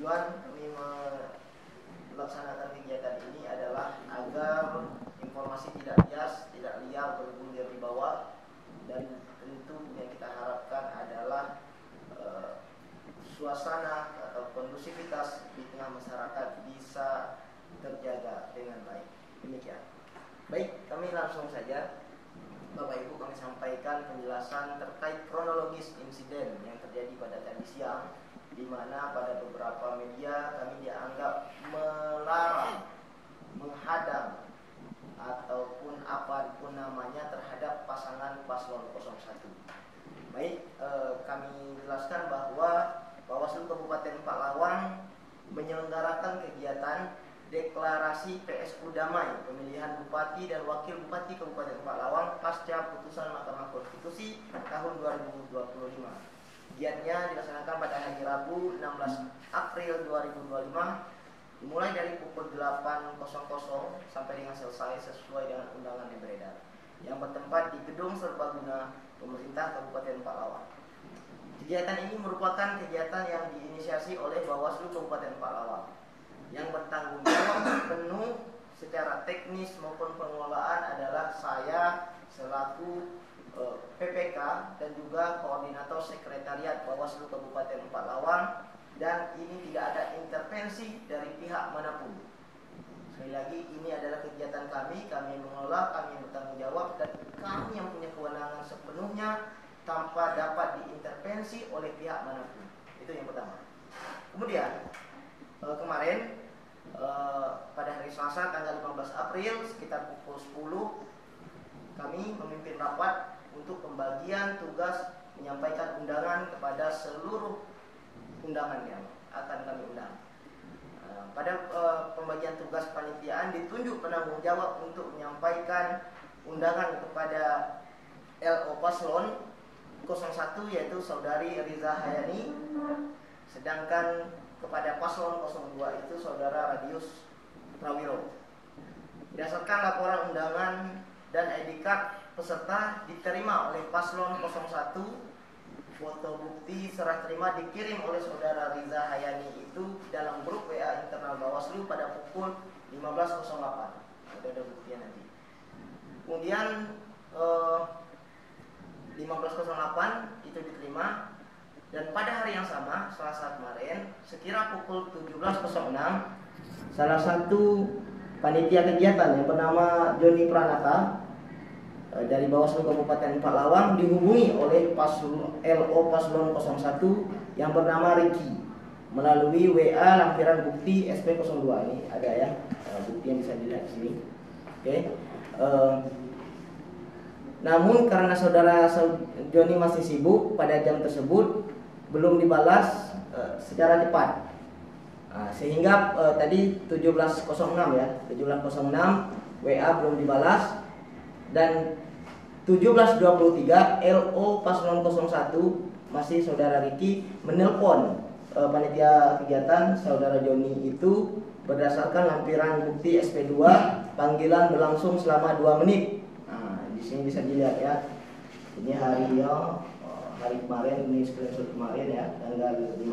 tujuan kami melaksanakan kegiatan ini adalah agar informasi tidak bias, tidak liar, bergulir di bawah, dan tentu yang kita harapkan adalah suasana atau kondusivitas di tengah masyarakat bisa terjaga dengan baik. Demikian. Baik, kami langsung saja. Bapak Ibu, kami sampaikan penjelasan terkait kronologis insiden yang terjadi pada tadi siang, di mana pada beberapa media kami dianggap melarang, menghadang, ataupun apapun namanya terhadap pasangan paslon 01. Baik, kami jelaskan bahwa Bawaslu Kabupaten Paklawan menyelenggarakan kegiatan deklarasi PSU Damai pemilihan Bupati dan Wakil Bupati Kabupaten Paklawan pasca putusan Mahkamah Konstitusi tahun 2025. Kegiatannya dilaksanakan pada hari Rabu 16 April 2025 dimulai dari pukul 8.00 sampai dengan selesai sesuai dengan undangan yang beredar, yang bertempat di Gedung Serbaguna Pemerintah Kabupaten Paklawan. Kegiatan ini merupakan kegiatan yang diinisiasi oleh Bawaslu Kabupaten Paklawan yang bertanggung jawab penuh secara teknis maupun pengelolaan adalah saya selaku PPK dan juga koordinator sekretariat Bawaslu Kabupaten Paklawan, dan ini tidak ada intervensi dari pihak manapun. Sekali lagi, ini adalah kegiatan kami mengelola, kami yang bertanggung jawab, dan kami yang punya kewenangan sepenuhnya tanpa dapat diintervensi oleh pihak manapun. Itu yang pertama. Kemudian kemarin pada hari Selasa tanggal 15 April sekitar pukul 10 kami memimpin rapat untuk pembagian tugas menyampaikan undangan kepada seluruh undangan yang akan kami undang. Pada pembagian tugas panitiaan ditunjuk penanggung jawab untuk menyampaikan undangan kepada LO Paslon 01 yaitu Saudari Riza Hayani, sedangkan kepada Paslon 02 itu Saudara Radius Prawiro. Berdasarkan laporan undangan dan ID card peserta diterima oleh Paslon 01, foto bukti serah terima dikirim oleh Saudara Riza Hayani itu dalam grup WA internal Bawaslu pada pukul 15.08. Ada buktinya nanti. Kemudian 15.08 itu diterima, dan pada hari yang sama Selasa kemarin sekira pukul 17.06 salah satu panitia kegiatan yang bernama Joni Pranata dari Bawaslu Kabupaten Paklawan dihubungi oleh LO Paslon 01 yang bernama Ricky melalui WA lampiran bukti SP02. Ini ada ya, bukti yang bisa dilihat di sini. Oke. Namun karena Saudara Joni masih sibuk pada jam tersebut, belum dibalas secara cepat. Sehingga tadi 17.06 ya, 17.06 WA belum dibalas, dan 17.23 LO Paslon 01 masih Saudara Riki menelpon panitia kegiatan Saudara Joni itu berdasarkan lampiran bukti SP2, panggilan berlangsung selama 2 menit. Di sini bisa dilihat ya. Ini hari kemarin, ini screenshot kemarin ya, tanggal 15.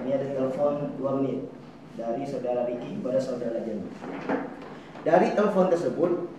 Ini ada telepon 2 menit dari Saudara Riki kepada Saudara Joni. Dari telepon tersebut,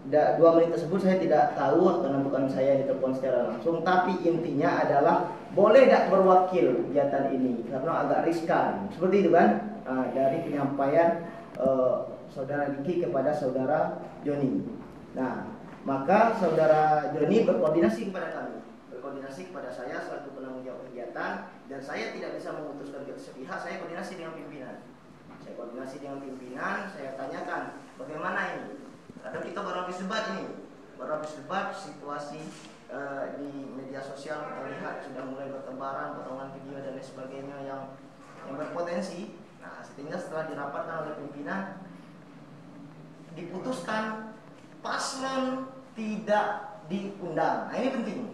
2 menit tersebut saya tidak tahu karena bukan saya yang ditelepon secara langsung, tapi intinya adalah boleh tidak berwakil kegiatan ini karena agak riskan. Seperti itu kan, dari penyampaian Saudara Riki kepada Saudara Joni. Nah, maka Saudara Joni berkoordinasi kepada kami, berkoordinasi kepada saya selaku penanggung jawab kegiatan, dan saya tidak bisa memutuskan sepihak. Saya koordinasi dengan pimpinan. Saya tanyakan bagaimana ini. Kadang kita baru habis debat, situasi di media sosial kita lihat sudah mulai bertebaran potongan video dan lain sebagainya yang berpotensi. Nah, sehingga setelah dirapatkan oleh pimpinan diputuskan paslon tidak diundang. Nah, ini penting.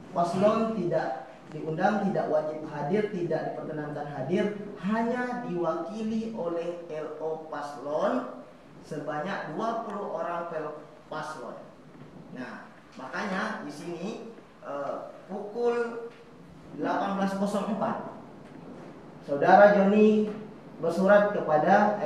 Paslon tidak diundang, tidak wajib hadir, tidak diperkenankan hadir, hanya diwakili oleh LO paslon sebanyak 20 orang paslon. Nah, makanya di sini pukul 18.04 saudara Joni bersurat kepada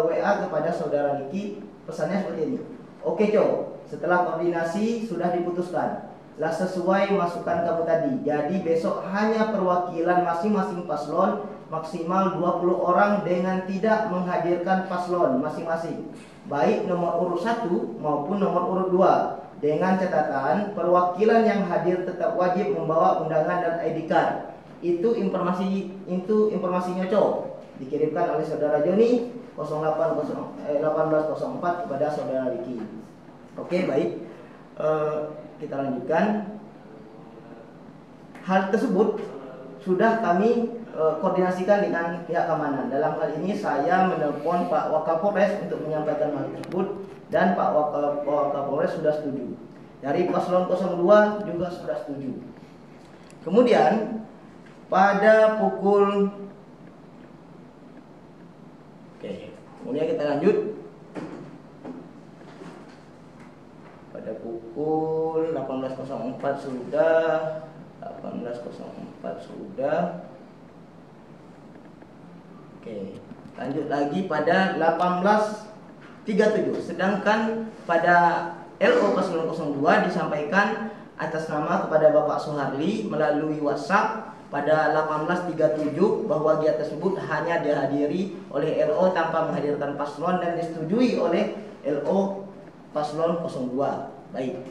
WA kepada saudara Riki, pesannya seperti ini. Oke Cow, setelah koordinasi sudah diputuskan lah sesuai masukan kamu tadi. Jadi besok hanya perwakilan masing-masing paslon maksimal 20 orang dengan tidak menghadirkan paslon masing-masing, baik nomor urut 1 maupun nomor urut 2. Dengan catatan perwakilan yang hadir tetap wajib membawa undangan dan ID card. Itu informasinya Cow. Dikirimkan oleh saudara Joni 1804 kepada saudara Riki. Oke, baik. Kita lanjutkan. Hal tersebut sudah kami koordinasikan dengan pihak keamanan. Dalam hal ini saya menelpon Pak Wakapolres untuk menyampaikan hal tersebut dan Pak Wakapolres sudah setuju. Dari paslon 02 juga sudah setuju. Kemudian pada pukul kemudian kita lanjut. Pada pukul 18.04 sudah 18.04 sudah. Oke, lanjut lagi pada 18.37. Sedangkan pada LO paslon 02 disampaikan atas nama kepada Bapak Soeharli melalui WhatsApp pada 18.37 bahwa kegiatan tersebut hanya dihadiri oleh LO tanpa menghadirkan paslon dan disetujui oleh LO paslon 02. Baik.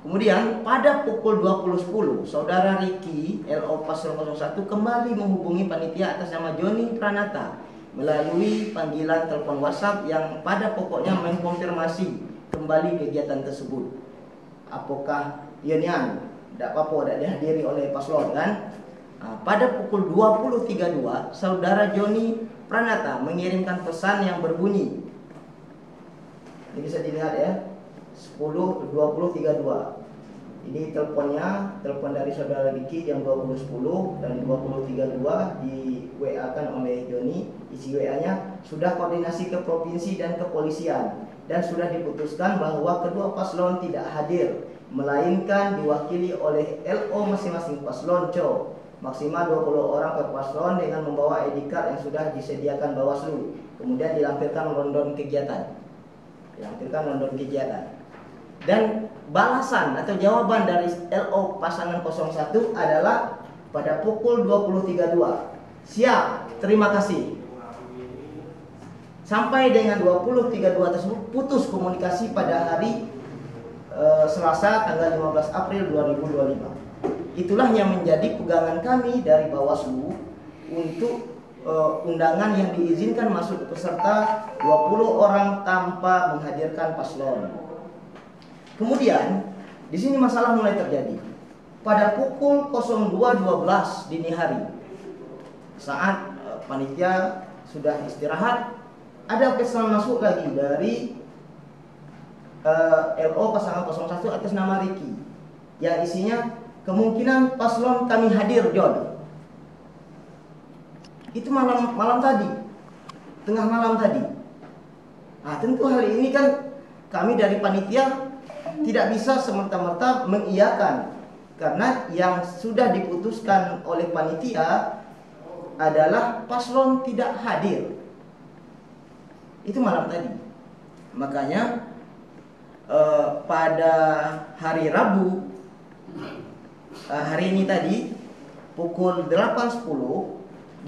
Kemudian pada pukul 20.10 saudara Riki LO paslon 01 kembali menghubungi panitia atas nama Joni Pranata melalui panggilan telepon WhatsApp yang pada pokoknya mengkonfirmasi kembali kegiatan tersebut. Apakah Yonian tidak apa-apa tidak dihadiri oleh paslon kan? Pada pukul 20.32 saudara Joni Pranata mengirimkan pesan yang berbunyi. Ini bisa dilihat ya, 10.20.32. Ini teleponnya, telepon dari saudara Riki jam 20.10 dan 20.32 di WA kan oleh Joni. Isi WA-nya sudah koordinasi ke provinsi dan kepolisian dan sudah diputuskan bahwa kedua paslon tidak hadir, melainkan diwakili oleh LO masing-masing paslon Cow. Maksimal 20 orang per paslon dengan membawa ID card yang sudah disediakan Bawaslu. Kemudian dilampirkan rondon kegiatan. Dan balasan atau jawaban dari LO pasangan 01 adalah pada pukul 20.32. Siap, terima kasih. Sampai dengan 20.32 tersebut putus komunikasi pada hari Selasa tanggal 15 April 2025. Itulah yang menjadi pegangan kami dari Bawaslu untuk undangan yang diizinkan masuk peserta 20 orang tanpa menghadirkan paslon. Kemudian di sini masalah mulai terjadi. Pada pukul 02.12 dini hari saat panitia sudah istirahat, ada pesan masuk lagi dari LO pasangan 01 atas nama Riki yang isinya kemungkinan paslon kami hadir John. Itu malam tadi, tengah malam tadi. Nah tentu hal ini kan kami dari panitia tidak bisa semerta-merta mengiyakan, karena yang sudah diputuskan oleh panitia adalah paslon tidak hadir. Itu malam tadi. Makanya pada hari Rabu hari ini tadi pukul 8.10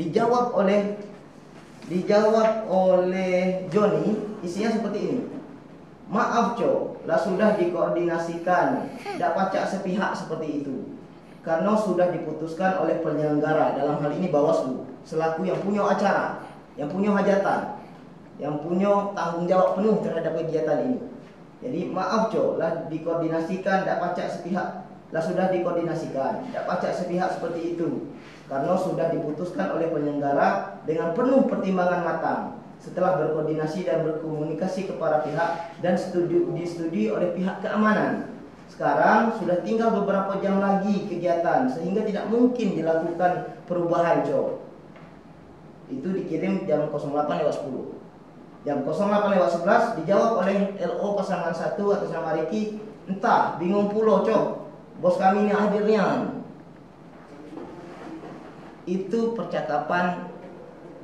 dijawab oleh Joni, isinya seperti ini. Maaf Cow, lah sudah dikoordinasikan, tidak pacak sepihak seperti itu. Karena sudah diputuskan oleh penyelenggara, dalam hal ini Bawaslu, selaku yang punya acara, yang punya hajatan, yang punya tanggung jawab penuh terhadap kegiatan ini. Jadi maaf Cow, lah dikoordinasikan, tidak pacak sepihak. Lah sudah dikoordinasikan, tidak pacak sepihak seperti itu. Karena sudah diputuskan oleh penyelenggara dengan penuh pertimbangan matang setelah berkoordinasi dan berkomunikasi ke para pihak dan disetujui oleh pihak keamanan. Sekarang sudah tinggal beberapa jam lagi kegiatan sehingga tidak mungkin dilakukan perubahan Cow. Itu dikirim jam 08.10. Jam 08.11 dijawab oleh LO pasangan 1 atas nama Riki, entah bingung pulau Cow, bos kami ini hadirnya. Itu percakapan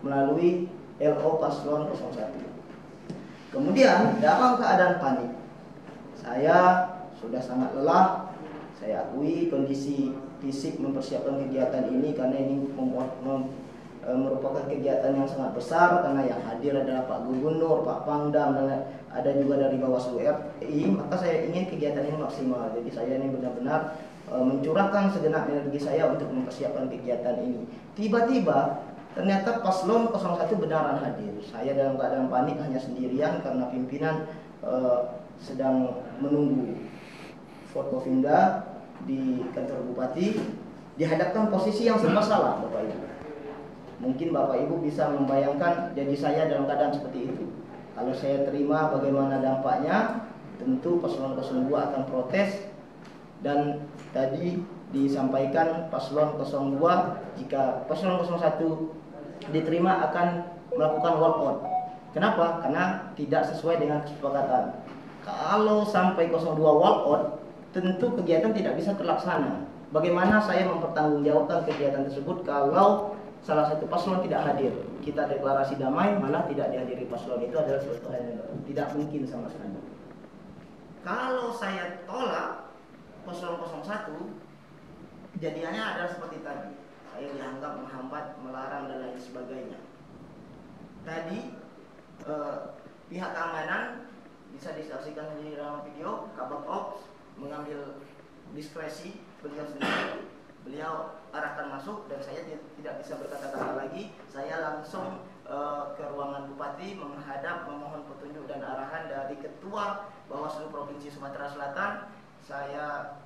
melalui LO paslon 01. Kemudian dalam keadaan panik, saya sudah sangat lelah. Saya akui kondisi fisik mempersiapkan kegiatan ini karena ini merupakan kegiatan yang sangat besar, karena yang hadir adalah Pak Gubernur, Pak Pangdam, dan ada juga dari Bawaslu RI. Maka saya ingin kegiatan ini maksimal. Jadi saya ini benar-benar mencurahkan segenap energi saya untuk mempersiapkan kegiatan ini. Tiba-tiba ternyata paslon 01 benaran hadir. Saya dalam keadaan panik hanya sendirian karena pimpinan sedang menunggu Forkopimda di kantor Bupati. Dihadapkan posisi yang serba salah, Bapak Ibu. Mungkin Bapak Ibu bisa membayangkan jadi saya dalam keadaan seperti itu. Kalau saya terima bagaimana dampaknya, tentu paslon 02 akan protes. Dan tadi disampaikan paslon 02 jika paslon 01 diterima akan melakukan walkout. Kenapa? Karena tidak sesuai dengan kesepakatan. Kalau sampai 02 walkout, tentu kegiatan tidak bisa terlaksana. Bagaimana saya mempertanggungjawabkan kegiatan tersebut kalau salah satu paslon tidak hadir? Kita deklarasi damai, malah tidak dihadiri paslon, itu adalah suatu hal yang tidak mungkin sama sekali. Kalau saya tolak paslon 01, kejadiannya adalah seperti tadi. Saya dianggap menghambat, melarang, dan lain sebagainya. Tadi pihak keamanan bisa disaksikan di dalam video, Kabak Ops mengambil diskresi beliau sendiri. Beliau arahkan masuk dan saya tidak bisa berkata-kata lagi. Saya langsung ke ruangan Bupati menghadap, memohon petunjuk dan arahan dari Ketua Bawaslu Provinsi Sumatera Selatan. Saya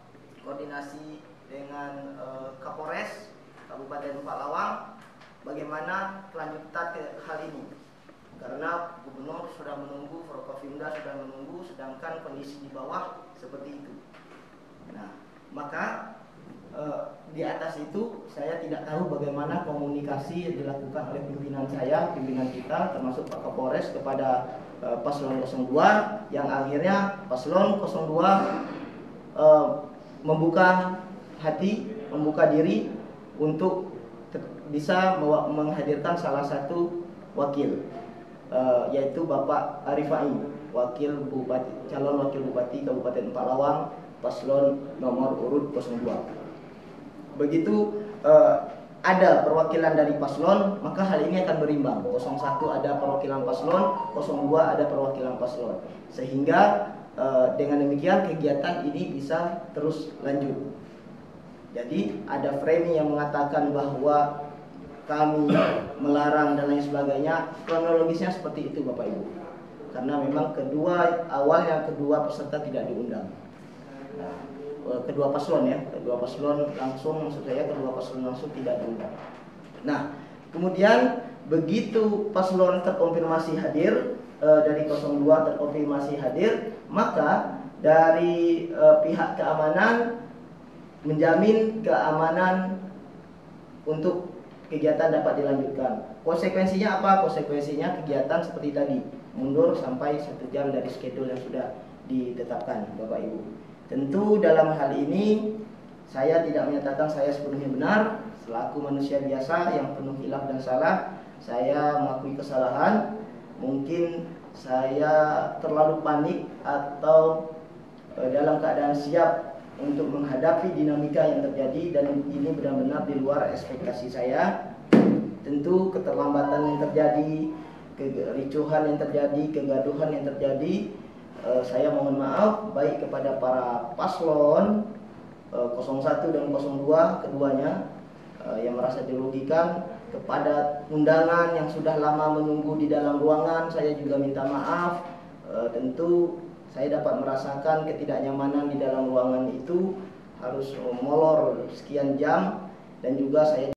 koordinasi dengan Kapolres Kabupaten Palawang bagaimana kelanjutan hal ini, karena Gubernur sudah menunggu, Forkopimda sudah menunggu, sedangkan kondisi di bawah seperti itu. Nah, maka di atas itu saya tidak tahu bagaimana komunikasi yang dilakukan oleh pimpinan saya, pimpinan kita, termasuk Pak Kapolres kepada paslon 02, yang akhirnya paslon 02 membuka hati, membuka diri untuk bisa menghadirkan salah satu wakil, yaitu Bapak Arifai, wakil Bupati, calon wakil Bupati Kabupaten Palawang, paslon nomor urut 02. Begitu ada perwakilan dari paslon, maka hal ini akan berimbang. 01 ada perwakilan paslon, 02 ada perwakilan paslon, sehingga dengan demikian kegiatan ini bisa terus lanjut. Jadi ada framing yang mengatakan bahwa kami melarang dan lain sebagainya. Kronologisnya seperti itu, Bapak Ibu. Karena memang awalnya kedua peserta tidak diundang. Nah, kedua paslon langsung tidak diundang. Nah, kemudian begitu paslon terkonfirmasi hadir, dari 02 terkonfirmasi hadir, maka dari pihak keamanan menjamin keamanan untuk kegiatan dapat dilanjutkan. Konsekuensinya apa? Konsekuensinya kegiatan seperti tadi, mundur sampai 1 jam dari schedule yang sudah ditetapkan, Bapak Ibu. Tentu dalam hal ini saya tidak menyatakan saya sepenuhnya benar. Selaku manusia biasa yang penuh khilaf dan salah, saya mengakui kesalahan. Mungkin saya terlalu panik atau dalam keadaan siap untuk menghadapi dinamika yang terjadi, dan ini benar-benar di luar ekspektasi saya. Tentu keterlambatan yang terjadi, kericuhan yang terjadi, kegaduhan yang terjadi, saya mohon maaf baik kepada para paslon 01 dan 02 keduanya yang merasa dirugikan, kepada undangan yang sudah lama menunggu di dalam ruangan saya juga minta maaf. Tentu saya dapat merasakan ketidaknyamanan di dalam ruangan itu, harus molor sekian jam, dan juga saya